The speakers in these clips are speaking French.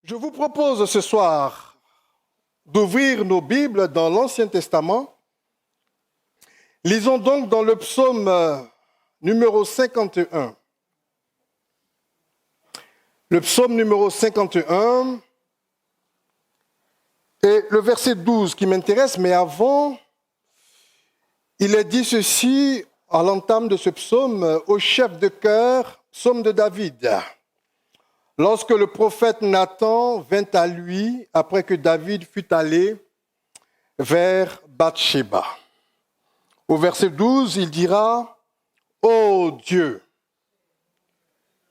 Je vous propose ce soir d'ouvrir nos Bibles dans l'Ancien Testament. Lisons donc dans le psaume numéro 51. Le psaume numéro 51 et le verset 12 qui m'intéresse, mais avant, il est dit ceci à l'entame de ce psaume, au chef de chœur, psaume de David. Lorsque le prophète Nathan vint à lui, après que David fut allé vers Bathsheba. Au verset 12, il dira, « Ô Dieu,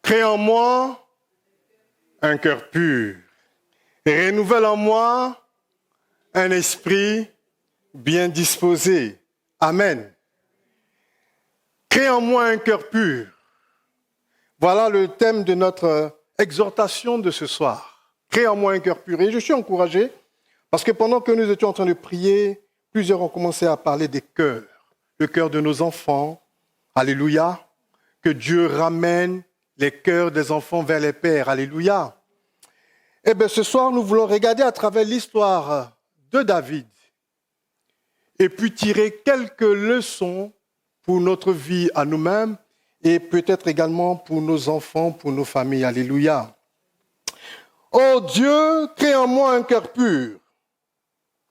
crée en moi un cœur pur, et renouvelle en moi un esprit bien disposé. » Amen. Crée en moi un cœur pur. Voilà le thème de notre exhortation de ce soir. Crée en moi un cœur pur. Et je suis encouragé parce que pendant que nous étions en train de prier, plusieurs ont commencé à parler des cœurs. Le cœur de nos enfants. Alléluia. Que Dieu ramène les cœurs des enfants vers les pères. Alléluia. Eh bien, ce soir, nous voulons regarder à travers l'histoire de David et puis tirer quelques leçons pour notre vie à nous-mêmes et peut-être également pour nos enfants, pour nos familles. Alléluia. Ô Dieu, crée en moi un cœur pur.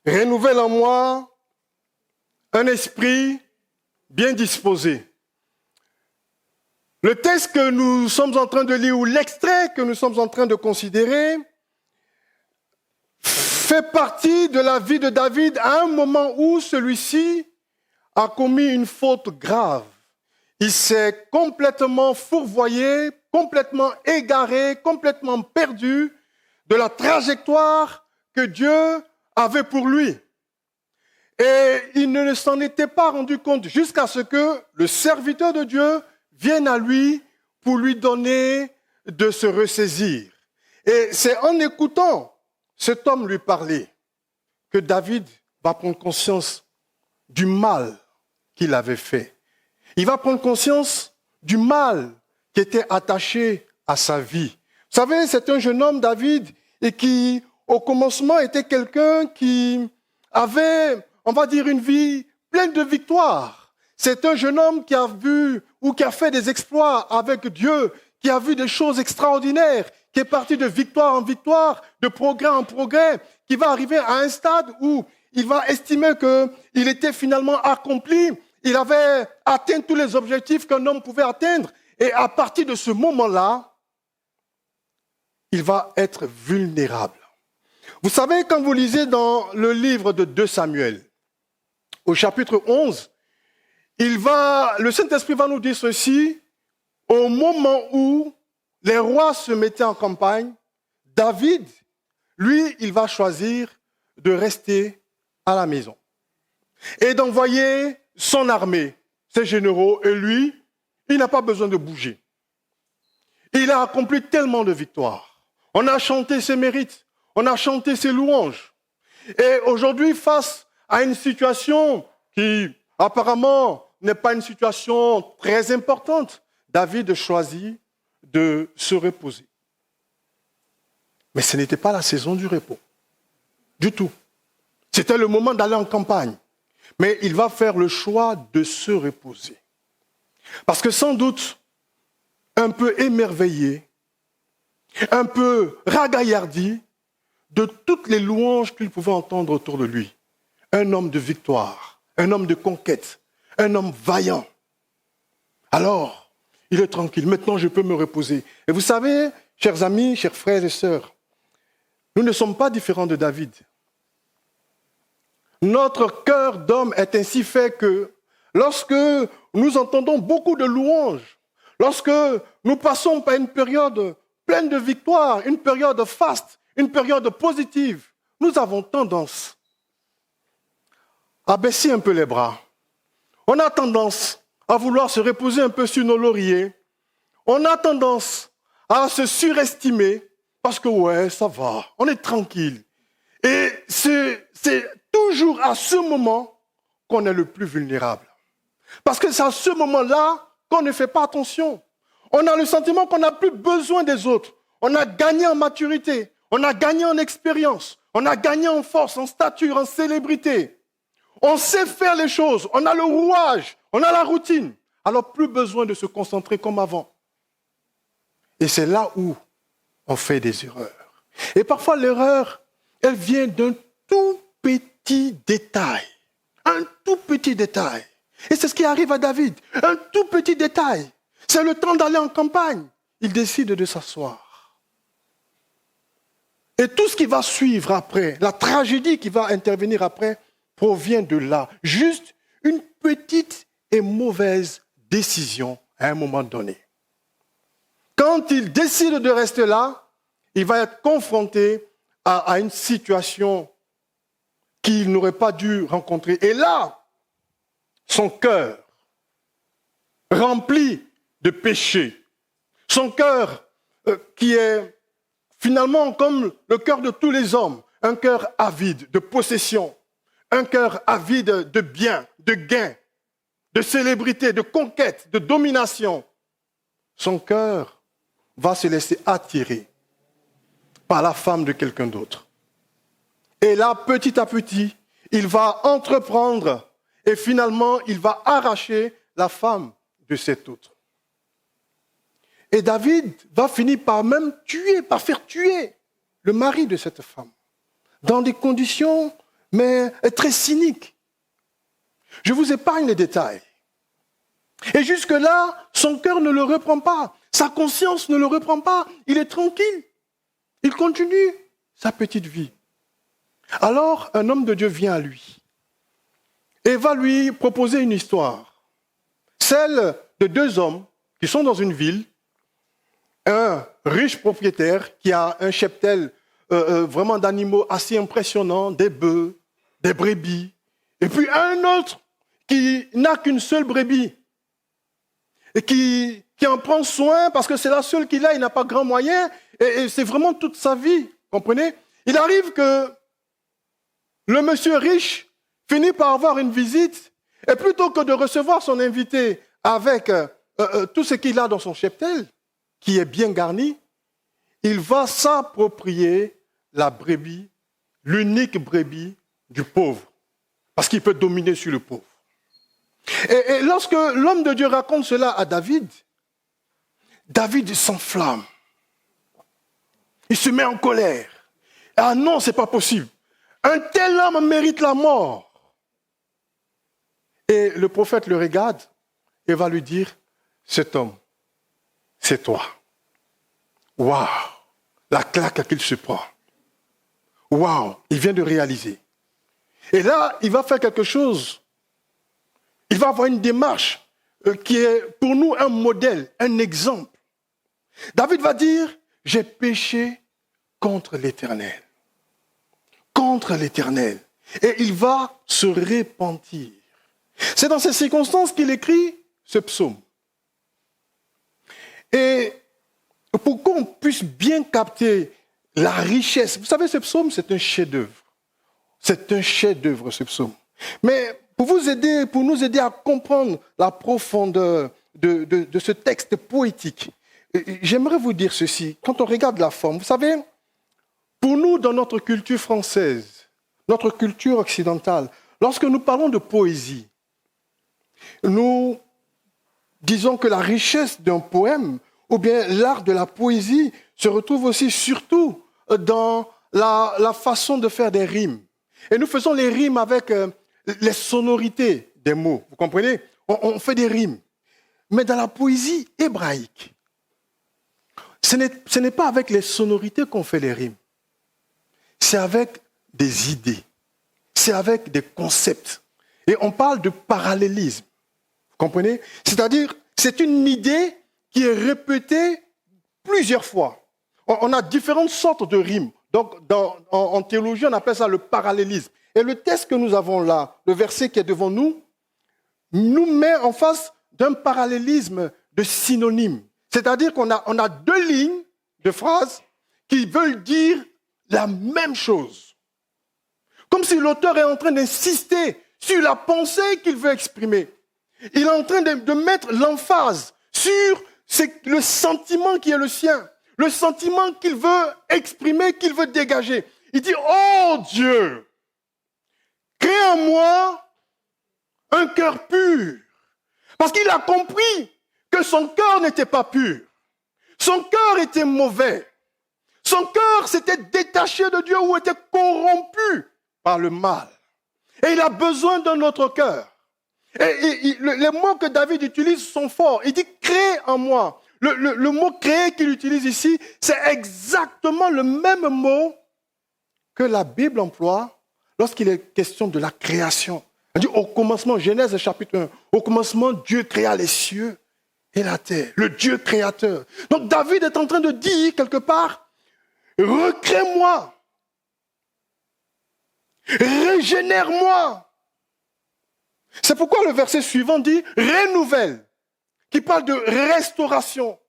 Renouvelle en moi un esprit bien disposé. Le texte que nous sommes en train de lire, ou l'extrait que nous sommes en train de considérer, fait partie de la vie de David à un moment où celui-ci a commis une faute grave. Il s'est complètement fourvoyé, complètement égaré, complètement perdu de la trajectoire que Dieu avait pour lui. Et il ne s'en était pas rendu compte jusqu'à ce que le serviteur de Dieu vienne à lui pour lui donner de se ressaisir. Et c'est en écoutant cet homme lui parler que David va prendre conscience du mal qu'il avait fait. Il va prendre conscience du mal qui était attaché à sa vie. Vous savez, c'est un jeune homme, David, et qui, au commencement, était quelqu'un qui avait, on va dire, une vie pleine de victoires. C'est un jeune homme qui a vu ou qui a fait des exploits avec Dieu, qui a vu des choses extraordinaires, qui est parti de victoire en victoire, de progrès en progrès, qui va arriver à un stade où il va estimer qu'il était finalement accompli. Il avait atteint tous les objectifs qu'un homme pouvait atteindre. Et à partir de ce moment-là, il va être vulnérable. Vous savez, quand vous lisez dans le livre de 2 Samuel, au chapitre 11, le Saint-Esprit va nous dire ceci, au moment où les rois se mettaient en campagne, David, lui, il va choisir de rester à la maison et d'envoyer son armée, ses généraux, et lui, il n'a pas besoin de bouger. Il a accompli tellement de victoires. On a chanté ses mérites, on a chanté ses louanges. Et aujourd'hui, face à une situation qui, apparemment, n'est pas une situation très importante, David choisit de se reposer. Mais ce n'était pas la saison du repos, du tout. C'était le moment d'aller en campagne. Mais il va faire le choix de se reposer. Parce que sans doute, un peu émerveillé, un peu ragaillardi de toutes les louanges qu'il pouvait entendre autour de lui. Un homme de victoire, un homme de conquête, un homme vaillant. Alors, il est tranquille. Maintenant, je peux me reposer. Et vous savez, chers amis, chers frères et sœurs, nous ne sommes pas différents de David. Notre cœur d'homme est ainsi fait que lorsque nous entendons beaucoup de louanges, lorsque nous passons par une période pleine de victoires, une période faste, une période positive, nous avons tendance à baisser un peu les bras. On a tendance à vouloir se reposer un peu sur nos lauriers. On a tendance à se surestimer parce que ouais, ça va, on est tranquille. Et c'est toujours à ce moment qu'on est le plus vulnérable. Parce que c'est à ce moment-là qu'on ne fait pas attention. On a le sentiment qu'on n'a plus besoin des autres. On a gagné en maturité. on a gagné en expérience, on a gagné en force, en stature, en célébrité. On sait faire les choses, on a le rouage, on a la routine. Alors plus besoin de se concentrer comme avant. Et c'est là où on fait des erreurs. Et parfois l'erreur, elle vient d'un tout petit détail. Un tout petit détail. Et c'est ce qui arrive à David. Un tout petit détail. C'est le temps d'aller en campagne. Il décide de s'asseoir. Et tout ce qui va suivre après, la tragédie qui va intervenir après, provient de là. Juste une petite et mauvaise décision à un moment donné. Quand il décide de rester là, il va être confronté à une situation qu'il n'aurait pas dû rencontrer. Et là, son cœur, rempli de péché, son cœur qui est finalement comme le cœur de tous les hommes, un cœur avide de possession, un cœur avide de biens, de gains, de célébrité, de conquête, de domination. Son cœur va se laisser attirer par la femme de quelqu'un d'autre. Et là, petit à petit, il va entreprendre et finalement, il va arracher la femme de cet autre. Et David va finir par même faire tuer le mari de cette femme, dans des conditions, mais très cyniques. Je vous épargne les détails. Et jusque-là, son cœur ne le reprend pas, sa conscience ne le reprend pas, il est tranquille, il continue sa petite vie. Alors, un homme de Dieu vient à lui et va lui proposer une histoire, celle de deux hommes qui sont dans une ville, un riche propriétaire qui a un cheptel vraiment d'animaux assez impressionnants, des bœufs, des brebis, et puis un autre qui n'a qu'une seule brebis et qui en prend soin parce que c'est la seule qu'il a, il n'a pas grand moyen, et c'est vraiment toute sa vie, comprenez? Il arrive que le monsieur riche finit par avoir une visite, et plutôt que de recevoir son invité avec tout ce qu'il a dans son cheptel, qui est bien garni, il va s'approprier la brebis, l'unique brebis du pauvre, parce qu'il peut dominer sur le pauvre. Et lorsque l'homme de Dieu raconte cela à David, David s'enflamme. Il se met en colère. Ah non, c'est pas possible. Un tel homme mérite la mort. Et le prophète le regarde et va lui dire, cet homme, c'est toi. Waouh, la claque qu'il se prend. Waouh, il vient de réaliser. Et là, il va faire quelque chose. Il va avoir une démarche qui est pour nous un modèle, un exemple. David va dire, j'ai péché contre l'Éternel. Contre l'Éternel. Et il va se repentir. C'est dans ces circonstances qu'il écrit ce psaume. Et pour qu'on puisse bien capter la richesse, vous savez, ce psaume, c'est un chef-d'œuvre. C'est un chef-d'œuvre, ce psaume. Mais pour nous aider à comprendre la profondeur de ce texte poétique, j'aimerais vous dire ceci. Quand on regarde la forme, vous savez, pour nous, dans notre culture française, notre culture occidentale, lorsque nous parlons de poésie, nous disons que la richesse d'un poème, ou bien l'art de la poésie, se retrouve aussi surtout dans la façon de faire des rimes. Et nous faisons les rimes avec les sonorités des mots, vous comprenez? On fait des rimes. Mais dans la poésie hébraïque, ce n'est pas avec les sonorités qu'on fait les rimes. C'est avec des idées. C'est avec des concepts. Et on parle de parallélisme. Vous comprenez? C'est-à-dire, c'est une idée qui est répétée plusieurs fois. On a différentes sortes de rimes. Donc, en théologie, on appelle ça le parallélisme. Et le texte que nous avons là, le verset qui est devant nous, nous met en face d'un parallélisme de synonymes. C'est-à-dire qu'on a deux lignes de phrases qui veulent dire la même chose. Comme si l'auteur est en train d'insister sur la pensée qu'il veut exprimer. Il est en train de mettre l'emphase sur le sentiment qui est le sien. le sentiment qu'il veut exprimer, qu'il veut dégager. Il dit, oh Dieu, crée en moi un cœur pur. Parce qu'il a compris que son cœur n'était pas pur. Son cœur était mauvais. Son cœur s'était détaché de Dieu ou était corrompu par le mal. Et il a besoin d'un autre cœur. Et les mots que David utilise sont forts. Il dit « crée en moi ». Le mot « créer » qu'il utilise ici, c'est exactement le même mot que la Bible emploie lorsqu'il est question de la création. Il dit au commencement, Genèse chapitre 1, au commencement, Dieu créa les cieux et la terre, le Dieu créateur. Donc David est en train de dire quelque part, recrée-moi, régénère-moi. C'est pourquoi le verset suivant dit renouvelle, qui parle de restauration,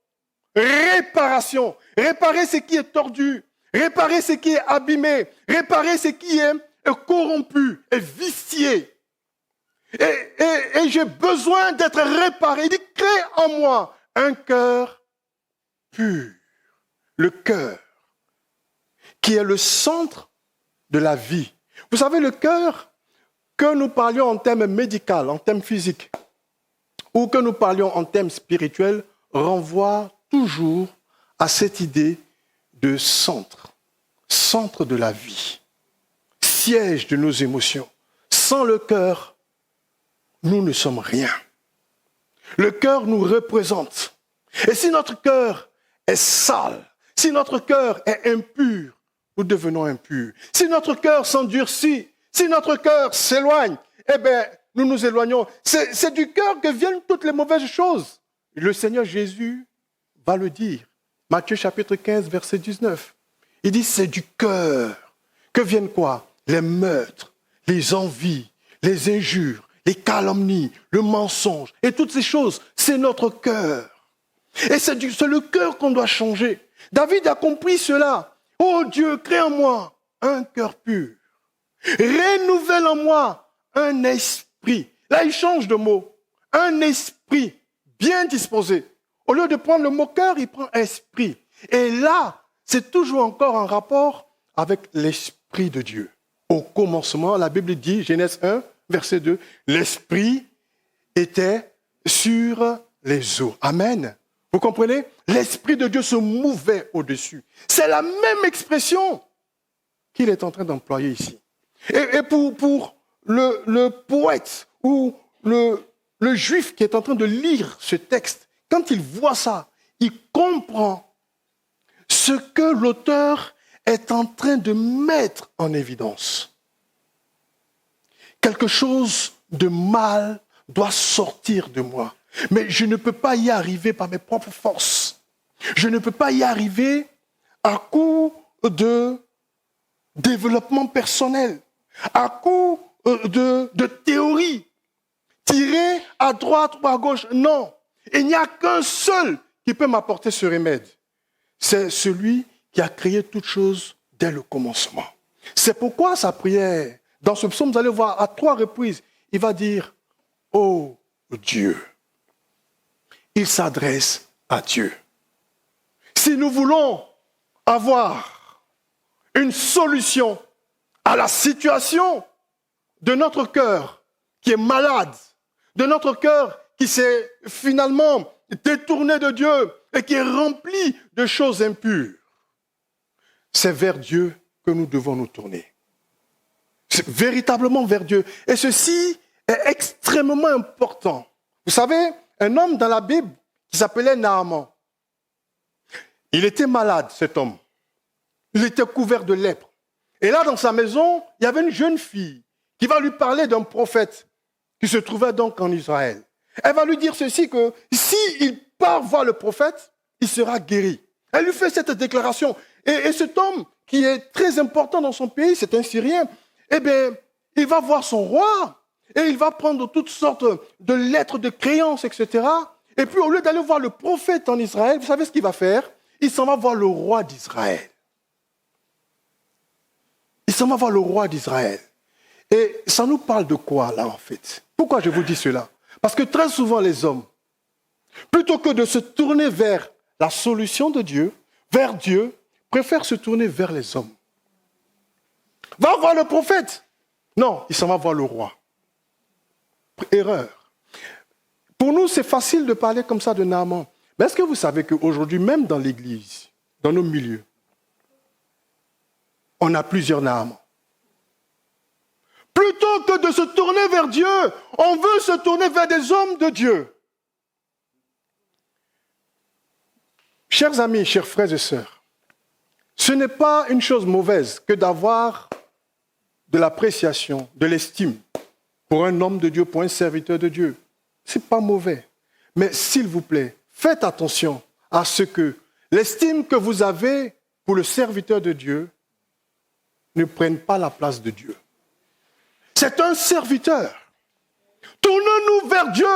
réparation. Réparer ce qui est tordu, réparer ce qui est abîmé, réparer ce qui est corrompu et vicié. Et j'ai besoin d'être réparé. Il dit, crée en moi un cœur pur. Le cœur, qui est le centre de la vie. Vous savez, le cœur, que nous parlions en termes médicaux, en termes physiques, ou que nous parlions en termes spirituels, renvoie toujours à cette idée de centre de la vie, siège de nos émotions. Sans le cœur, nous ne sommes rien. Le cœur nous représente. Et si notre cœur est sale, si notre cœur est impur, nous devenons impurs. Si notre cœur s'endurcit, si notre cœur s'éloigne, eh bien, nous nous éloignons. C'est du cœur que viennent toutes les mauvaises choses. Le Seigneur Jésus va le dire. Matthieu chapitre 15, verset 19. Il dit, c'est du cœur que viennent quoi? Les meurtres, les envies, les injures, les calomnies, le mensonge. Et toutes ces choses, c'est notre cœur. Et c'est le cœur qu'on doit changer. David a compris cela. Oh Dieu, crée en moi un cœur pur. Renouvelle en moi un esprit. Là, il change de mot. Un esprit bien disposé. Au lieu de prendre le mot cœur, il prend esprit. Et là, c'est toujours encore en rapport avec l'esprit de Dieu. Au commencement, la Bible dit, Genèse 1, verset 2, l'esprit était sur les eaux. Amen. Vous comprenez? L'esprit de Dieu se mouvait au-dessus. C'est la même expression qu'il est en train d'employer ici. Et pour le poète ou le juif qui est en train de lire ce texte, quand il voit ça, il comprend ce que l'auteur est en train de mettre en évidence. Quelque chose de mal doit sortir de moi. Mais je ne peux pas y arriver par mes propres forces. Je ne peux pas y arriver à coup de développement personnel, à coup de théorie, tirée à droite ou à gauche. Non, il n'y a qu'un seul qui peut m'apporter ce remède. C'est celui qui a créé toutes choses dès le commencement. C'est pourquoi sa prière, dans ce psaume, vous allez voir à 3 reprises, il va dire « Oh Dieu ». Il s'adresse à Dieu. Si nous voulons avoir une solution à la situation de notre cœur qui est malade, de notre cœur qui s'est finalement détourné de Dieu et qui est rempli de choses impures, c'est vers Dieu que nous devons nous tourner. C'est véritablement vers Dieu. Et ceci est extrêmement important. Vous savez, un homme dans la Bible qui s'appelait Naaman, il était malade, cet homme. Il était couvert de lèpre. Et là, dans sa maison, il y avait une jeune fille qui va lui parler d'un prophète qui se trouvait donc en Israël. Elle va lui dire ceci, que s'il part voir le prophète, il sera guéri. Elle lui fait cette déclaration. Et cet homme, qui est très important dans son pays, c'est un Syrien, eh bien, il va voir son roi et il va prendre toutes sortes de lettres de créances, etc. Et puis, au lieu d'aller voir le prophète en Israël, vous savez ce qu'il va faire? Il s'en va voir le roi d'Israël. Il s'en va voir le roi d'Israël. Et ça nous parle de quoi, là, en fait? Pourquoi je vous dis cela? Parce que très souvent, les hommes, plutôt que de se tourner vers la solution de Dieu, vers Dieu préfère se tourner vers les hommes. Va voir le prophète. Non, il s'en va voir le roi. Erreur. Pour nous, c'est facile de parler comme ça de Naaman. Mais est-ce que vous savez qu'aujourd'hui, même dans l'église, dans nos milieux, on a plusieurs Naaman. Plutôt que de se tourner vers Dieu, on veut se tourner vers des hommes de Dieu. Chers amis, chers frères et sœurs, ce n'est pas une chose mauvaise que d'avoir de l'appréciation, de l'estime pour un homme de Dieu, pour un serviteur de Dieu. Ce n'est pas mauvais. Mais s'il vous plaît, faites attention à ce que l'estime que vous avez pour le serviteur de Dieu ne prenne pas la place de Dieu. C'est un serviteur. Tournons-nous vers Dieu.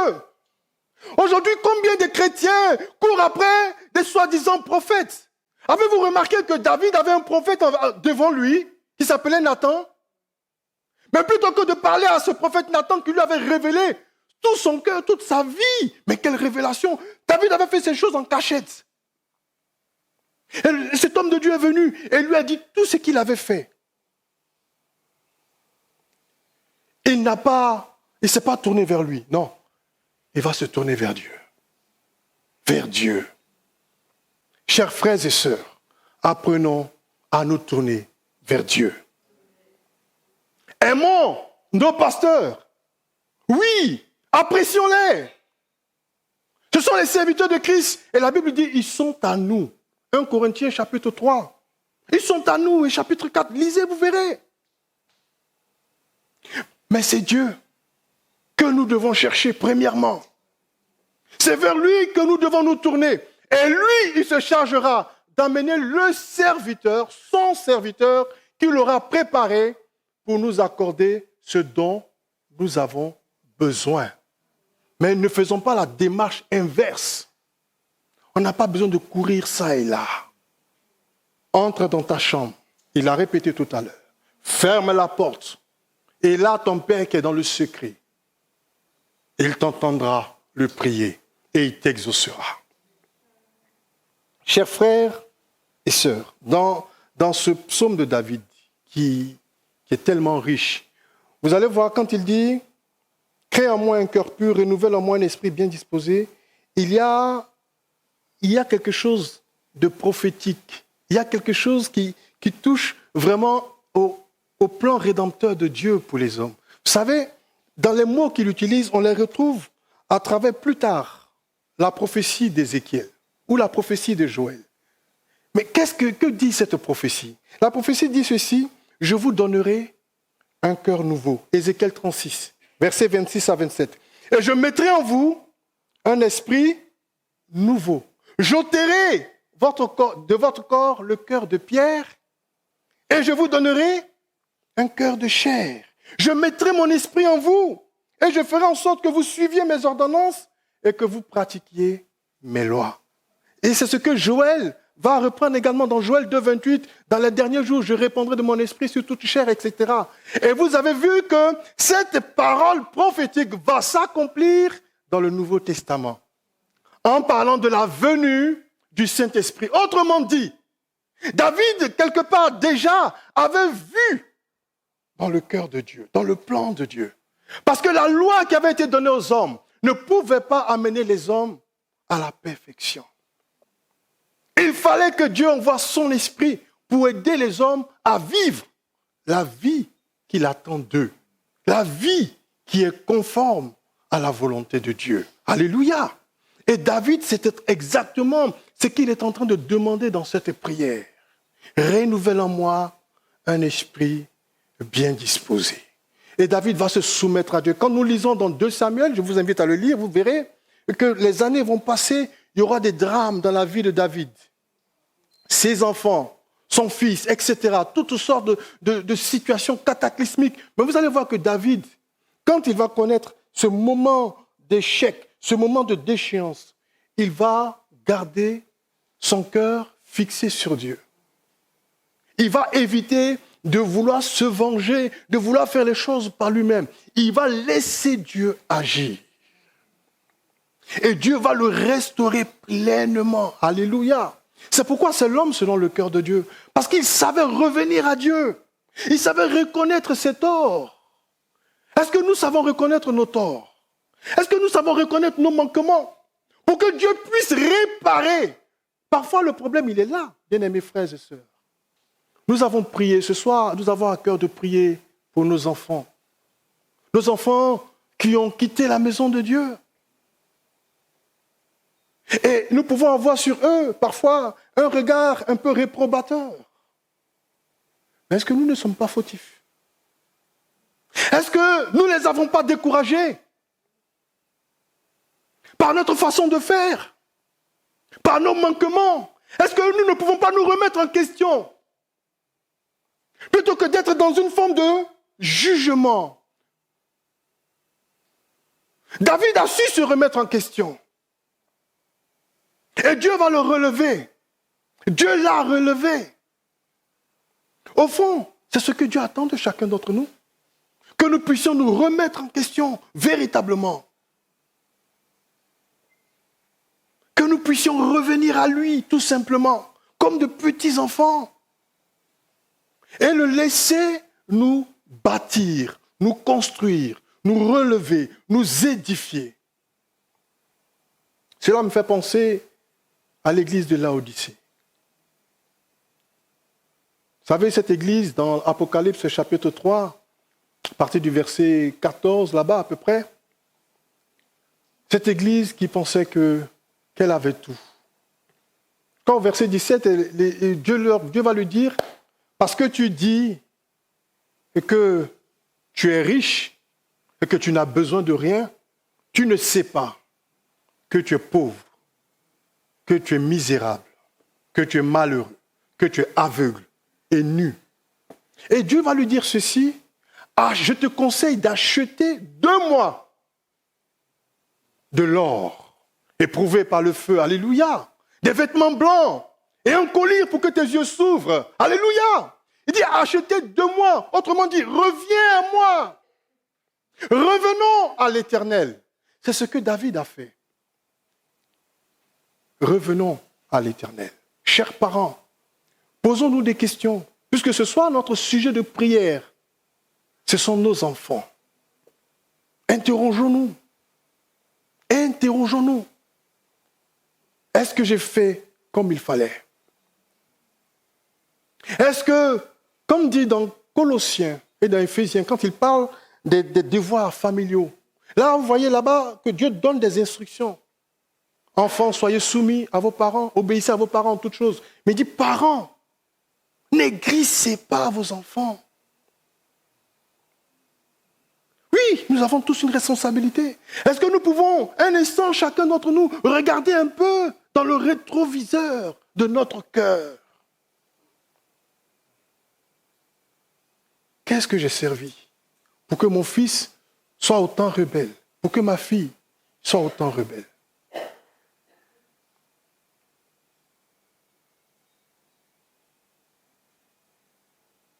Aujourd'hui, combien de chrétiens courent après des soi-disant prophètes? Avez-vous remarqué que David avait un prophète devant lui qui s'appelait Nathan? Mais plutôt que de parler à ce prophète Nathan qui lui avait révélé tout son cœur, toute sa vie, mais quelle révélation! David avait fait ces choses en cachette. Et cet homme de Dieu est venu et lui a dit tout ce qu'il avait fait. Il ne s'est pas tourné vers lui, non. Il va se tourner vers Dieu. Vers Dieu. Chers frères et sœurs, apprenons à nous tourner vers Dieu. Aimons nos pasteurs. Oui, apprécions-les. Ce sont les serviteurs de Christ. Et la Bible dit, ils sont à nous. 1 Corinthiens chapitre 3. Ils sont à nous. Et chapitre 4, lisez, vous verrez. Mais c'est Dieu que nous devons chercher premièrement. C'est vers lui que nous devons nous tourner. Et lui, il se chargera d'amener le serviteur, son serviteur, qu'il aura préparé pour nous accorder ce dont nous avons besoin. Mais ne faisons pas la démarche inverse. On n'a pas besoin de courir ça et là. Entre dans ta chambre. Il l'a répété tout à l'heure. Ferme la porte. Et là, ton Père qui est dans le secret, il t'entendra le prier et il t'exaucera. Chers frères et sœurs, dans ce psaume de David qui est tellement riche, vous allez voir quand il dit « Crée en moi un cœur pur, renouvelle en moi un esprit bien disposé », il y a quelque chose de prophétique. Il y a quelque chose qui touche vraiment au plan rédempteur de Dieu pour les hommes. Vous savez, dans les mots qu'il utilise, on les retrouve à travers plus tard la prophétie d'Ézéchiel ou la prophétie de Joël. Mais que dit cette prophétie? La prophétie dit ceci, « Je vous donnerai un cœur nouveau ». Ézéchiel 36, versets 26 à 27. « Et je mettrai en vous un esprit nouveau. J'ôterai de votre corps le cœur de pierre et je vous donnerai un cœur de chair. Je mettrai mon esprit en vous et je ferai en sorte que vous suiviez mes ordonnances et que vous pratiquiez mes lois. » Et c'est ce que Joël va reprendre également dans Joël 2, 28. « Dans les derniers jours, je répandrai de mon esprit sur toute chair, etc. » Et vous avez vu que cette parole prophétique va s'accomplir dans le Nouveau Testament en parlant de la venue du Saint-Esprit. Autrement dit, David, quelque part déjà, avait vu dans le cœur de Dieu, dans le plan de Dieu. Parce que la loi qui avait été donnée aux hommes ne pouvait pas amener les hommes à la perfection. Il fallait que Dieu envoie son esprit pour aider les hommes à vivre la vie qu'il attend d'eux. La vie qui est conforme à la volonté de Dieu. Alléluia! Et David, c'était exactement ce qu'il est en train de demander dans cette prière. Renouvelle en moi un esprit bien disposé. Et David va se soumettre à Dieu. Quand nous lisons dans 2 Samuel, je vous invite à le lire, vous verrez que les années vont passer, il y aura des drames dans la vie de David. Ses enfants, son fils, etc. Toutes sortes de situations cataclysmiques. Mais vous allez voir que David, quand il va connaître ce moment d'échec, ce moment de déchéance, il va garder son cœur fixé sur Dieu. Il va éviter de vouloir se venger, de vouloir faire les choses par lui-même. Il va laisser Dieu agir. Et Dieu va le restaurer pleinement. Alléluia. C'est pourquoi c'est l'homme selon le cœur de Dieu. Parce qu'il savait revenir à Dieu. Il savait reconnaître ses torts. Est-ce que nous savons reconnaître nos torts? Est-ce que nous savons reconnaître nos manquements? Pour que Dieu puisse réparer. Parfois, le problème, il est là, bien-aimés frères et sœurs. Nous avons prié ce soir, nous avons à cœur de prier pour nos enfants. Nos enfants qui ont quitté la maison de Dieu. Et nous pouvons avoir sur eux, parfois, un regard un peu réprobateur. Mais est-ce que nous ne sommes pas fautifs? Est-ce que nous ne les avons pas découragés? Par notre façon de faire? Par nos manquements? Est-ce que nous ne pouvons pas nous remettre en question? Plutôt que d'être dans une forme de jugement. David a su se remettre en question. Et Dieu va le relever. Dieu l'a relevé. Au fond, c'est ce que Dieu attend de chacun d'entre nous. Que nous puissions nous remettre en question véritablement. Que nous puissions revenir à lui, tout simplement, comme de petits enfants. Et le laisser nous bâtir, nous construire, nous relever, nous édifier. Cela me fait penser à l'église de Laodicée. Vous savez, cette église, dans Apocalypse chapitre 3, à partir du verset 14, là-bas à peu près, cette église qui pensait qu'elle avait tout. Quand au verset 17, Dieu va lui dire, parce que tu dis que tu es riche et que tu n'as besoin de rien, tu ne sais pas que tu es pauvre, que tu es misérable, que tu es malheureux, que tu es aveugle et nu. Et Dieu va lui dire ceci, je te conseille d'acheter 2 mois de l'or éprouvé par le feu, alléluia, des vêtements blancs et un collier pour que tes yeux s'ouvrent, alléluia. Il dit achetez 2 mois, autrement dit, reviens à moi. Revenons à l'Éternel. C'est ce que David a fait. Revenons à l'Éternel. Chers parents, posons-nous des questions, puisque ce soit notre sujet de prière. Ce sont nos enfants. Interrogeons-nous. Interrogeons-nous. Est-ce que j'ai fait comme il fallait? Est-ce que, comme dit dans Colossiens et dans Éphésiens, quand il parle des devoirs familiaux, là, vous voyez là-bas que Dieu donne des instructions. Enfants, soyez soumis à vos parents, obéissez à vos parents en toutes choses. Mais il dit, parents, n'aigrissez pas vos enfants. Oui, nous avons tous une responsabilité. Est-ce que nous pouvons, un instant, chacun d'entre nous, regarder un peu dans le rétroviseur de notre cœur? Qu'est-ce que j'ai servi pour que mon fils soit autant rebelle, pour que ma fille soit autant rebelle?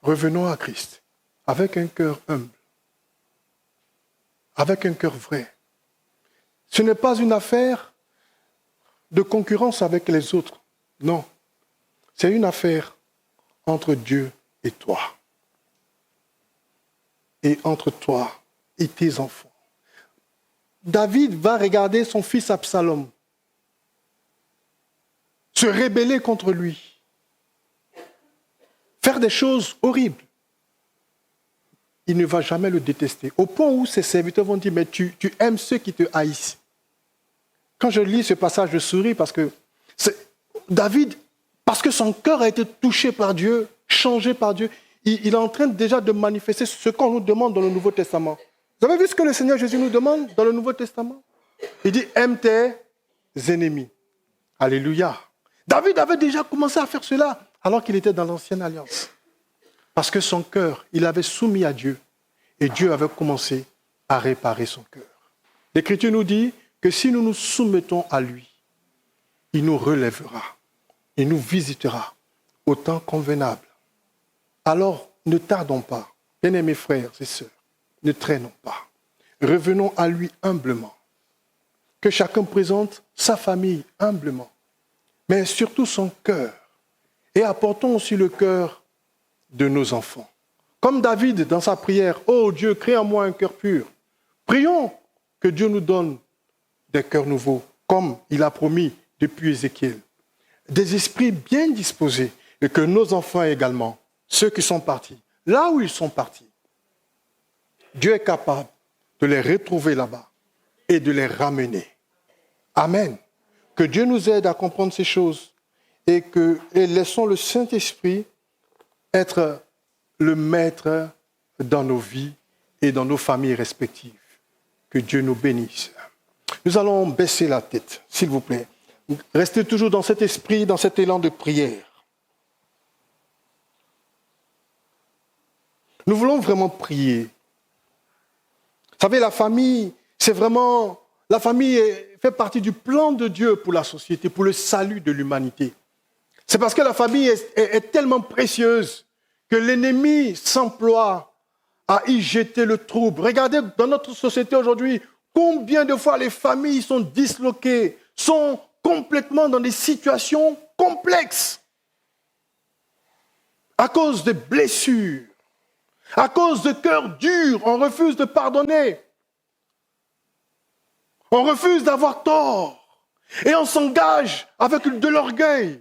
Revenons à Christ avec un cœur humble, avec un cœur vrai. Ce n'est pas une affaire de concurrence avec les autres. Non. C'est une affaire entre Dieu et toi. Et entre toi et tes enfants. David va regarder son fils Absalom se rebeller contre lui. Faire des choses horribles. Il ne va jamais le détester. Au point où ses serviteurs vont dire, mais tu aimes ceux qui te haïssent. Quand je lis ce passage, je souris parce que David, parce que son cœur a été touché par Dieu, changé par Dieu, il est en train déjà de manifester ce qu'on nous demande dans le Nouveau Testament. Vous avez vu ce que le Seigneur Jésus nous demande dans le Nouveau Testament? Il dit, aime tes ennemis. Alléluia. David avait déjà commencé à faire cela alors qu'il était dans l'ancienne alliance. Parce que son cœur, il avait soumis à Dieu. Et Dieu avait commencé à réparer son cœur. L'Écriture nous dit que si nous nous soumettons à lui, il nous relèvera. Il nous visitera au temps convenable. Alors, ne tardons pas. Bien-aimés frères et sœurs, ne traînons pas. Revenons à lui humblement. Que chacun présente sa famille humblement. mais surtout son cœur. Et apportons aussi le cœur de nos enfants. Comme David dans sa prière, « Oh Dieu, crée en moi un cœur pur ». Prions que Dieu nous donne des cœurs nouveaux, comme il a promis depuis Ézéchiel. Des esprits bien disposés, et que nos enfants également, ceux qui sont partis, là où ils sont partis, Dieu est capable de les retrouver là-bas et de les ramener. Amen. Que Dieu nous aide à comprendre ces choses et laissons le Saint-Esprit être le maître dans nos vies et dans nos familles respectives. Que Dieu nous bénisse. Nous allons baisser la tête, s'il vous plaît. Restez toujours dans cet esprit, dans cet élan de prière. Nous voulons vraiment prier. Vous savez, la famille, la famille fait partie du plan de Dieu pour la société, pour le salut de l'humanité. C'est parce que la famille est tellement précieuse que l'ennemi s'emploie à y jeter le trouble. Regardez dans notre société aujourd'hui, combien de fois les familles sont disloquées, sont complètement dans des situations complexes à cause de blessures, à cause de cœurs durs. On refuse de pardonner, on refuse d'avoir tort et on s'engage avec de l'orgueil.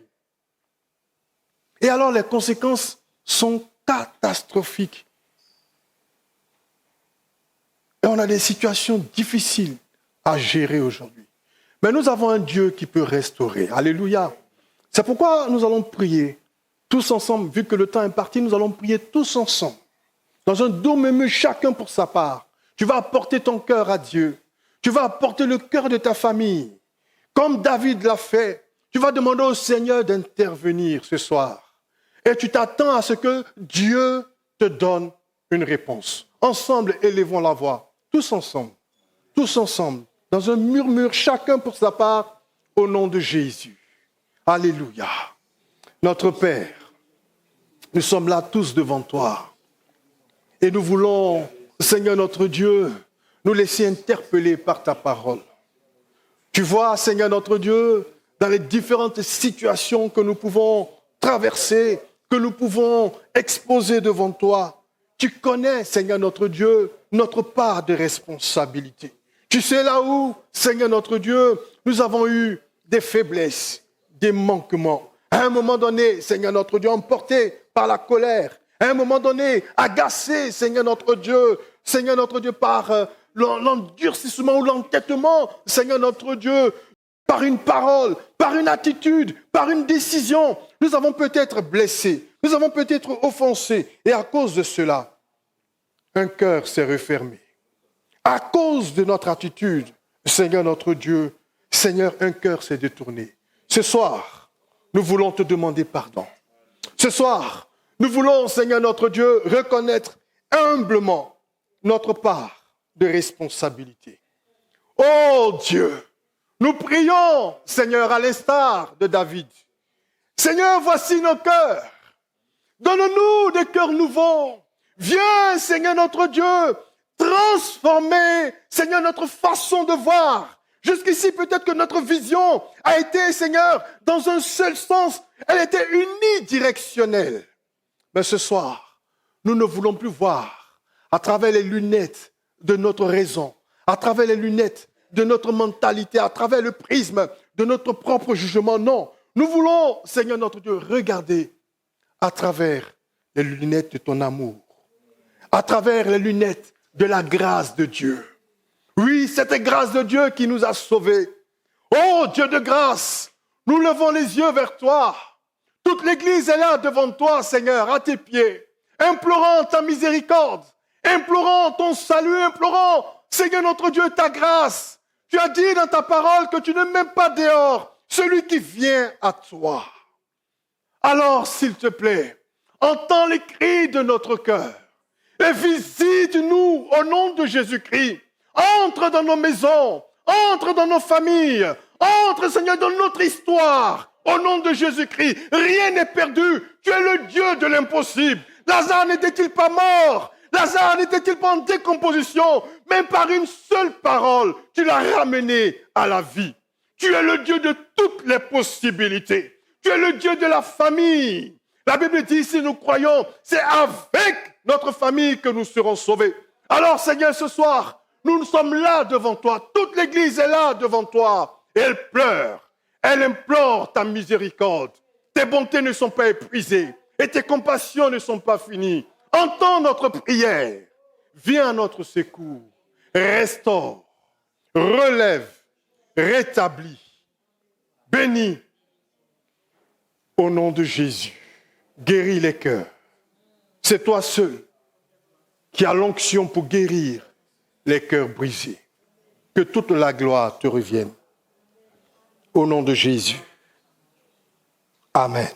Et alors les conséquences sont catastrophiques. Et on a des situations difficiles à gérer aujourd'hui. Mais nous avons un Dieu qui peut restaurer. Alléluia. C'est pourquoi nous allons prier tous ensemble. Vu que le temps est parti, nous allons prier tous ensemble. Dans un dos menu, chacun pour sa part. Tu vas apporter ton cœur à Dieu. Tu vas apporter le cœur de ta famille. Comme David l'a fait, tu vas demander au Seigneur d'intervenir ce soir. Et tu t'attends à ce que Dieu te donne une réponse. Ensemble, élevons la voix. Tous ensemble, dans un murmure, chacun pour sa part, au nom de Jésus. Alléluia. Notre Père, nous sommes là tous devant toi. Et nous voulons, Seigneur notre Dieu, nous laisser interpeller par ta parole. Tu vois, Seigneur notre Dieu, dans les différentes situations que nous pouvons traverser, que nous pouvons exposer devant toi. Tu connais, Seigneur notre Dieu, notre part de responsabilité. Tu sais là où, Seigneur notre Dieu, nous avons eu des faiblesses, des manquements. À un moment donné, Seigneur notre Dieu, emporté par la colère. À un moment donné, agacé, Seigneur notre Dieu, par l'endurcissement ou l'entêtement, Seigneur notre Dieu, par une parole, par une attitude, par une décision. Nous avons peut-être blessé, nous avons peut-être offensé. Et à cause de cela, un cœur s'est refermé. À cause de notre attitude, Seigneur notre Dieu, Seigneur, un cœur s'est détourné. Ce soir, nous voulons te demander pardon. Ce soir, nous voulons, Seigneur notre Dieu, reconnaître humblement notre part de responsabilité. Oh Dieu, nous prions, Seigneur, à l'instar de David. Seigneur, voici nos cœurs. Donne-nous des cœurs nouveaux. Viens, Seigneur notre Dieu, transformer, Seigneur, notre façon de voir. Jusqu'ici, peut-être que notre vision a été, Seigneur, dans un seul sens. Elle était unidirectionnelle. Mais ce soir, nous ne voulons plus voir à travers les lunettes de notre raison, à travers les lunettes de notre mentalité, à travers le prisme de notre propre jugement. Non, nous voulons, Seigneur notre Dieu, regarder à travers les lunettes de ton amour, à travers les lunettes de la grâce de Dieu. Oui, cette grâce de Dieu qui nous a sauvés. Oh Dieu de grâce, nous levons les yeux vers toi. Toute l'Église est là devant toi, Seigneur, à tes pieds, implorant ta miséricorde, implorant ton salut, implorant, Seigneur notre Dieu, ta grâce. Tu as dit dans ta parole que tu ne mets pas dehors celui qui vient à toi. Alors, s'il te plaît, entends les cris de notre cœur et visite-nous au nom de Jésus-Christ. Entre dans nos maisons, entre dans nos familles, entre, Seigneur, dans notre histoire. Au nom de Jésus-Christ, rien n'est perdu. Tu es le Dieu de l'impossible. Lazare n'était-il pas mort? Lazare n'était-il pas en décomposition? Mais par une seule parole, tu l'as ramené à la vie. Tu es le Dieu de toutes les possibilités. Tu es le Dieu de la famille. La Bible dit, si nous croyons, c'est avec notre famille que nous serons sauvés. Alors, Seigneur, ce soir, nous sommes là devant toi. Toute l'Église est là devant toi. Et elle pleure. Elle implore ta miséricorde. Tes bontés ne sont pas épuisées. Et tes compassions ne sont pas finies. Entends notre prière. Viens à notre secours. Restaure. Relève. Rétablis. Bénis. Au nom de Jésus. Guéris les cœurs. C'est toi seul qui as l'onction pour guérir les cœurs brisés. Que toute la gloire te revienne. Au nom de Jésus. Amen.